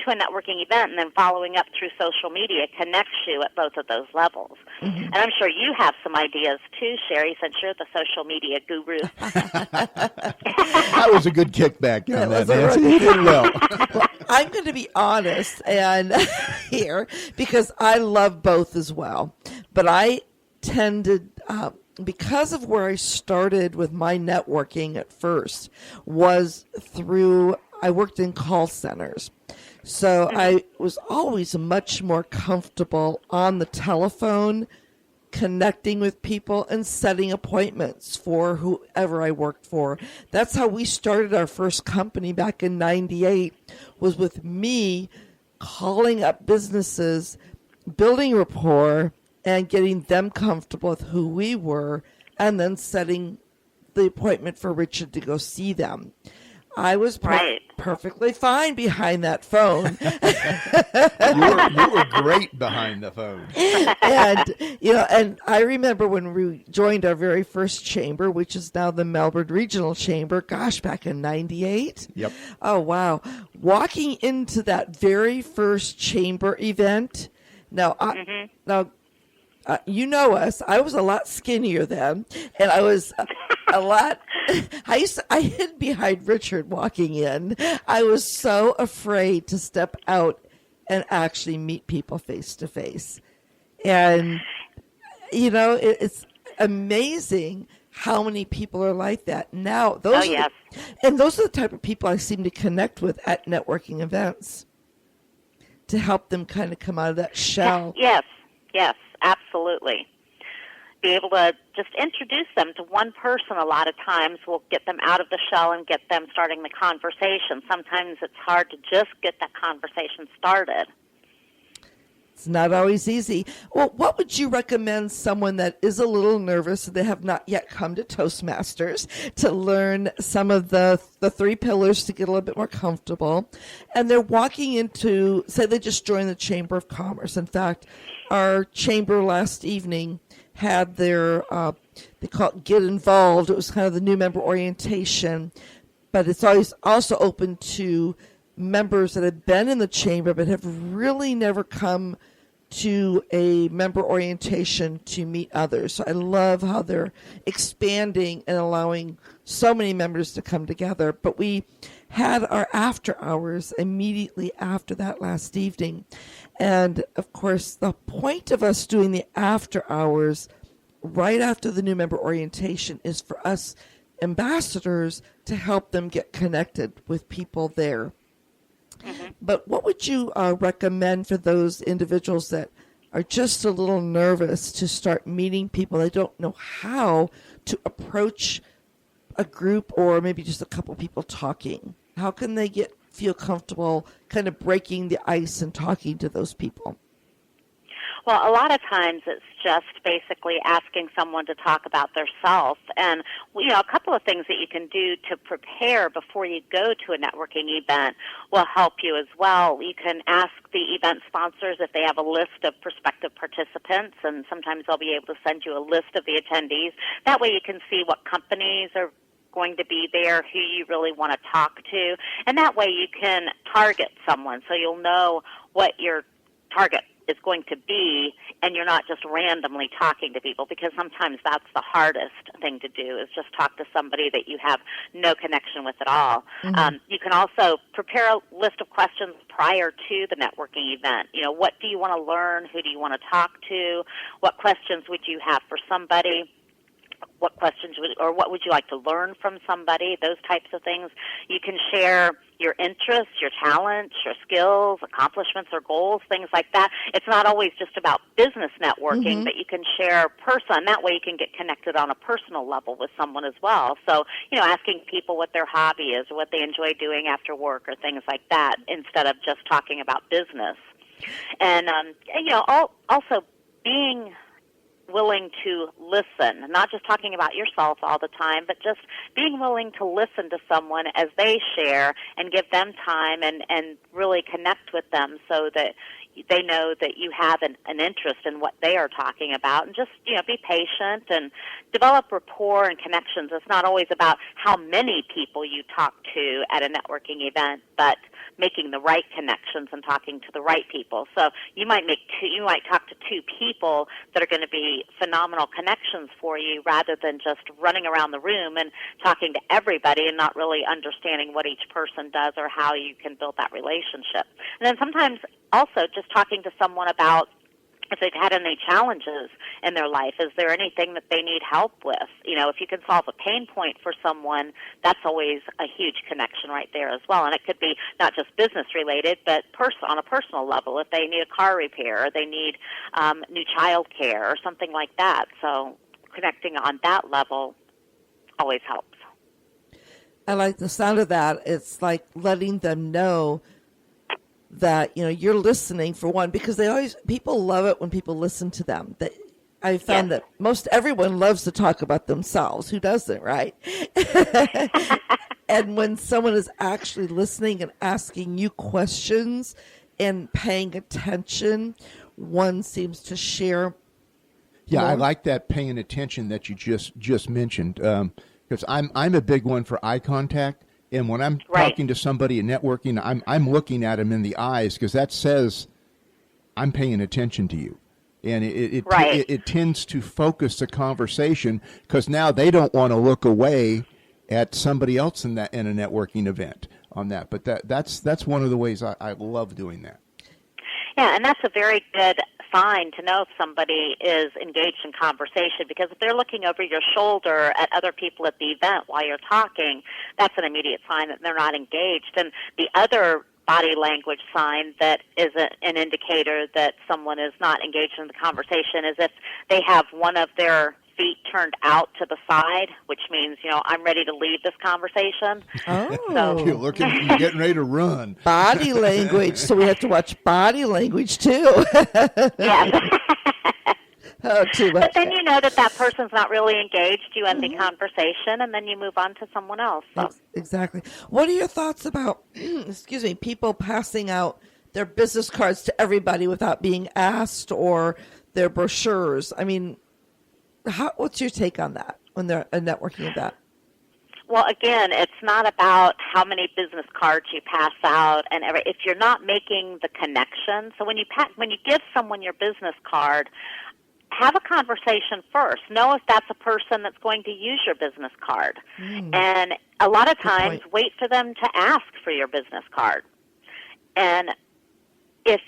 to a networking event and then following up through social media connects you at both of those levels. Mm-hmm. And I'm sure you have some ideas too, Cheri, since you're the social media guru. That was a good kickback on that, Nancy. You did well. Well, I'm going to be honest and here because I love both as well. But I tended, because of where I started with my networking at first, was through, I worked in call centers. So I was always much more comfortable on the telephone, connecting with people and setting appointments for whoever I worked for. That's how we started our first company back in '98, was with me calling up businesses, building rapport, and getting them comfortable with who we were, and then setting the appointment for Richard to go see them. I was perfectly fine behind that phone. You were great behind the phone. And I remember when we joined our very first chamber, which is now the Melbourne Regional Chamber, gosh, back in '98. Yep. Oh, wow. Walking into that very first chamber event. Now, you know us. I was a lot skinnier then, and I was a lot. I hid behind Richard walking in. I was so afraid to step out and actually meet people face to face. And, it's amazing how many people are like that now. Those are the type of people I seem to connect with at networking events to help them kind of come out of that shell. Yes, absolutely. Be able to just introduce them to one person a lot of times will get them out of the shell and get them starting the conversation. Sometimes it's hard to just get that conversation started. It's not always easy. Well, what would you recommend someone that is a little nervous, they have not yet come to Toastmasters, to learn some of the 3 pillars to get a little bit more comfortable, and they're walking into, say they just joined the Chamber of Commerce. In fact, our chamber last evening had their, they call it Get Involved. It was kind of the new member orientation, but it's always also open to members that have been in the chamber but have really never come to a member orientation to meet others. So I love how they're expanding and allowing so many members to come together. But we had our after hours immediately after that last evening. And of course, the point of us doing the after hours right after the new member orientation is for us ambassadors to help them get connected with people there. Mm-hmm. But what would you recommend for those individuals that are just a little nervous to start meeting people? They don't know how to approach a group or maybe just a couple people talking. How can they feel comfortable kind of breaking the ice and talking to those people? Well, a lot of times it's just basically asking someone to talk about their self. And, a couple of things that you can do to prepare before you go to a networking event will help you as well. You can ask the event sponsors if they have a list of prospective participants, and sometimes they'll be able to send you a list of the attendees. That way you can see what companies are going to be there, who you really want to talk to, and that way you can target someone so you'll know what your target is going to be, and you're not just randomly talking to people, because sometimes that's the hardest thing to do, is just talk to somebody that you have no connection with at all. Mm-hmm. You can also prepare a list of questions prior to the networking event. What do you want to learn? Who do you want to talk to? What questions would you have for somebody? What questions what would you like to learn from somebody? Those types of things. You can share your interests, your talents, your skills, accomplishments or goals, things like that. It's not always just about business networking, but you can share person. That way you can get connected on a personal level with someone as well. So, asking people what their hobby is or what they enjoy doing after work or things like that instead of just talking about business. And, also being willing to listen, not just talking about yourself all the time, but just being willing to listen to someone as they share and give them time and really connect with them so that, they know that you have an interest in what they are talking about, and just, be patient and develop rapport and connections. It's not always about how many people you talk to at a networking event, but making the right connections and talking to the right people. So you might talk to two people that are going to be phenomenal connections for you, rather than just running around the room and talking to everybody and not really understanding what each person does or how you can build that relationship. And then sometimes also just talking to someone about if they've had any challenges in their life. Is there anything that they need help with? If you can solve a pain point for someone, that's always a huge connection right there as well. And it could be not just business related, but on a personal level. If they need a car repair, or they need new child care, or something like that. So connecting on that level always helps. I like the sound of that. It's like letting them know that you're listening, for one, because people love it when people listen to them. I found that most everyone loves to talk about themselves. Who doesn't, right? And when someone is actually listening and asking you questions and paying attention, one seems to share. Yeah, more. I like that paying attention that you just mentioned, because I'm a big one for eye contact. And when I'm talking to somebody and networking, I'm looking at them in the eyes, because that says I'm paying attention to you. And it tends to focus the conversation, because now they don't want to look away at somebody else in a networking event on that. But that's one of the ways I love doing that. Yeah, and that's a very good sign to know if somebody is engaged in conversation, because if they're looking over your shoulder at other people at the event while you're talking, that's an immediate sign that they're not engaged. And the other body language sign that is an indicator that someone is not engaged in the conversation is if they have one of their feet turned out to the side, which means, I'm ready to leave this conversation. Oh. So, you're getting ready to run. Body language. So we have to watch body language too. yes. Oh, too much. But then you know that person's not really engaged. You end the conversation, and then you move on to someone else. So. Exactly. What are your thoughts about, people passing out their business cards to everybody without being asked, or their brochures? I mean, what's your take on that when they're a networking event? Well, again, it's not about how many business cards you pass out, and if you're not making the connection. So when you give someone your business card, have a conversation first. Know if that's a person that's going to use your business card. And a lot of times, wait for them to ask for your business card. And if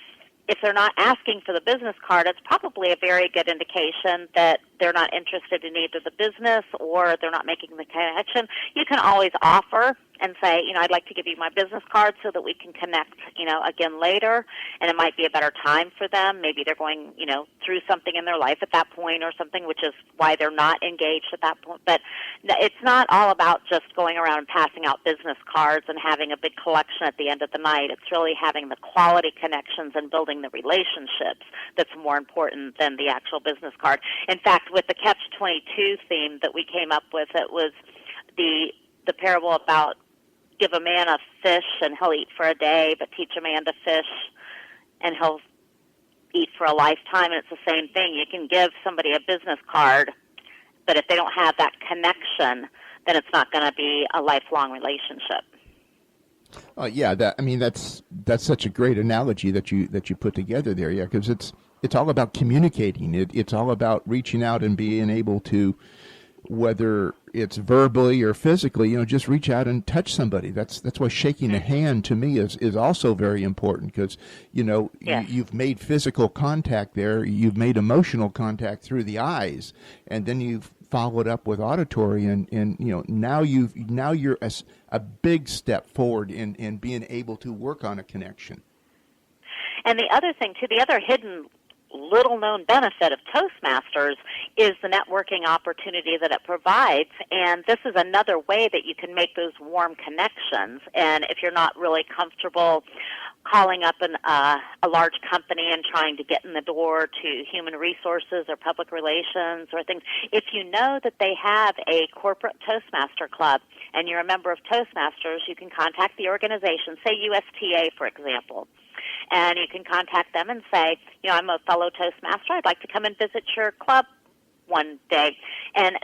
they're not asking for the business card, it's probably a very good indication that they're not interested in either the business or they're not making the connection. You can always offer and say, I'd like to give you my business card so that we can connect, again later. And it might be a better time for them. Maybe they're going, through something in their life at that point or something, which is why they're not engaged at that point. But it's not all about just going around and passing out business cards and having a big collection at the end of the night. It's really having the quality connections and building the relationships that's more important than the actual business card. In fact, with the Catch-22 theme that we came up with, it was the parable about give a man a fish and he'll eat for a day, but teach a man to fish and he'll eat for a lifetime. And it's the same thing. You can give somebody a business card, but if they don't have that connection, then it's not going to be a lifelong relationship. Yeah, that's such a great analogy that you put together there. Yeah, because it's all about communicating. It's all about reaching out and being able to, whether it's verbally or physically, just reach out and touch somebody. That's why shaking a hand to me is also very important, because you've made physical contact there, you've made emotional contact through the eyes, and then you've followed up with auditory, and now you're a big step forward in being able to work on a connection. And the other thing too, the other hidden little-known benefit of Toastmasters is the networking opportunity that it provides, and this is another way that you can make those warm connections. And if you're not really comfortable calling up a large company and trying to get in the door to human resources or public relations or things, if you know that they have a corporate Toastmaster club and you're a member of Toastmasters, you can contact the organization, say USTA, for example, And you can contact them and say, I'm a fellow Toastmaster. I'd like to come and visit your club one day. And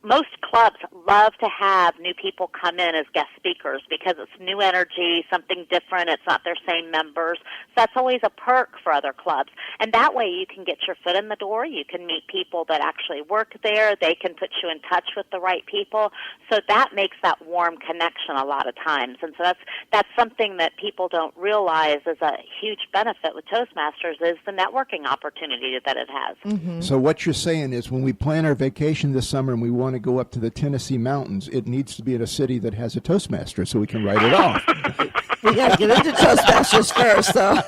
most clubs love to have new people come in as guest speakers because it's new energy, something different. It's not their same members. So that's always a perk for other clubs. And that way you can get your foot in the door. You can meet people that actually work there. They can put you in touch with the right people. So that makes that warm connection a lot of times. And so that's something that people don't realize is a huge benefit with Toastmasters is the networking opportunity that it has. Mm-hmm. So what you're saying is when we plan our vacation this summer and we want to go up to the Tennessee mountains, it needs to be in a city that has a Toastmaster so we can write it off. We got to get into Toastmasters first, though.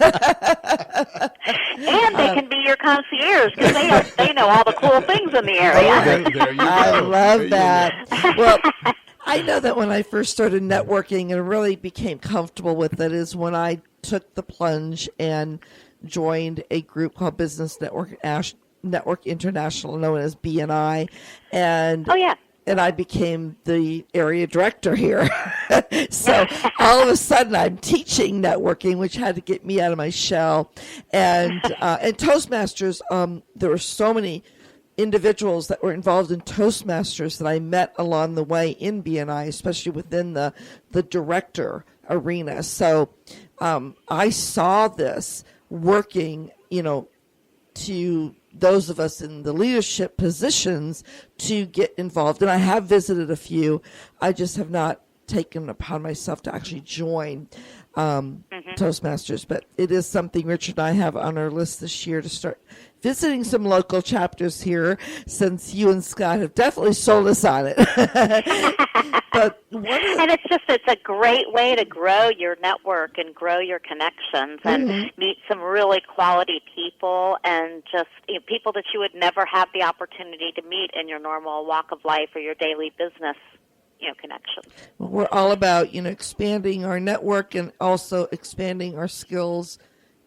And they can be your concierge because they know all the cool things in the area. There you go. I love that. Well, I know that when I first started networking and really became comfortable with it is when I took the plunge and joined a group called Business Network International, known as BNI, and and I became the area director here. So all of a sudden, I'm teaching networking, which had to get me out of my shell. And Toastmasters, there were so many individuals that were involved in Toastmasters that I met along the way in BNI, especially within the director arena. So I saw this working, to those of us in the leadership positions to get involved. And I have visited a few. I just have not taken upon myself to actually join Toastmasters. But it is something Richard and I have on our list this year to start visiting some local chapters here, since you and Scott have definitely sold us on it. And it's a great way to grow your network and grow your connections and meet some really quality people and just people that you would never have the opportunity to meet in your normal walk of life or your daily business connections. Well, we're all about expanding our network and also expanding our skills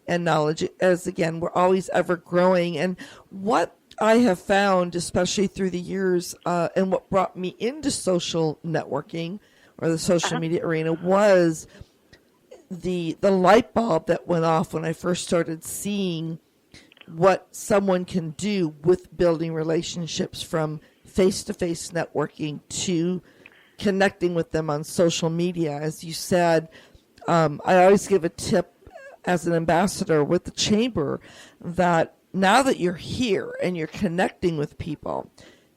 and knowledge, as again we're always ever growing. And what I have found, especially through the years, and what brought me into social networking or the social media arena was the light bulb that went off when I first started seeing what someone can do with building relationships, from face-to-face networking to connecting with them on social media. As you said, I always give a tip as an ambassador with the chamber that now that you're here and you're connecting with people,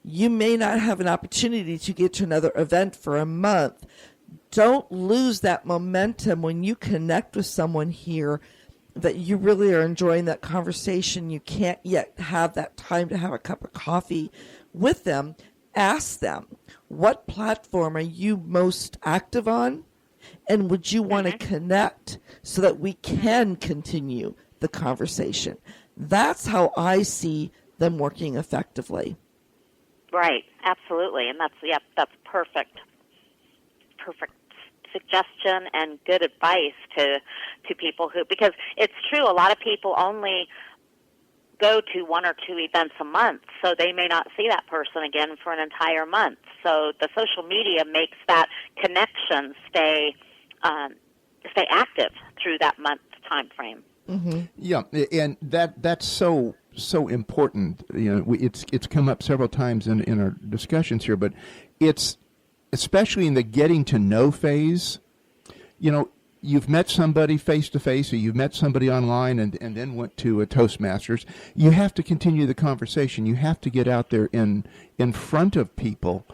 you may not have an opportunity to get to another event for a month. Don't lose that momentum when you connect with someone here that you really are enjoying that conversation. You can't yet have that time to have a cup of coffee with them. Ask them, what platform are you most active on? And would you want to connect so that we can continue the conversation? That's how I see them working effectively. Right, absolutely. And that's perfect suggestion and good advice to people because it's true, a lot of people only go to one or two events a month, so they may not see that person again for an entire month. So the social media makes that connection stay active through that month time frame. Mm-hmm. Yeah, and that's so important. It's come up several times in our discussions here, but it's especially in the getting to know phase. You've met somebody face to face, or you've met somebody online, and then went to a Toastmasters. You have to continue the conversation. You have to get out there in front of people,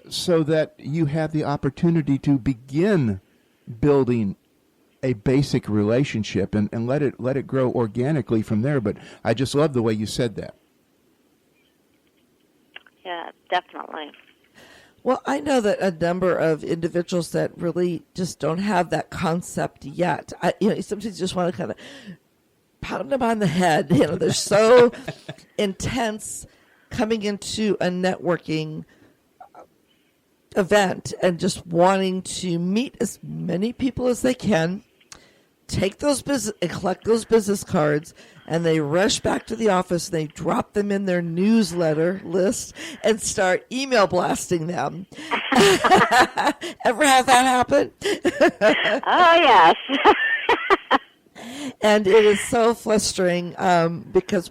so that you have the opportunity to begin building a basic relationship and let it grow organically from there. But I just love the way you said that. Yeah, definitely. Well, I know that a number of individuals that really just don't have that concept yet. Sometimes you just want to kind of pound them on the head. They're so intense coming into a networking event and just wanting to meet as many people as they can, take those business and collect those business cards, and they rush back to the office. They drop them in their newsletter list and start email blasting them. Ever have that happen? Oh, yes. And it is so frustrating because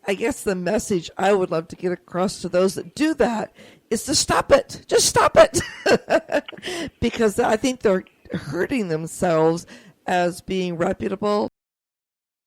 I guess the message I would love to get across to those that do that is to stop it. Just stop it. Because I think they're hurting themselves as being reputable.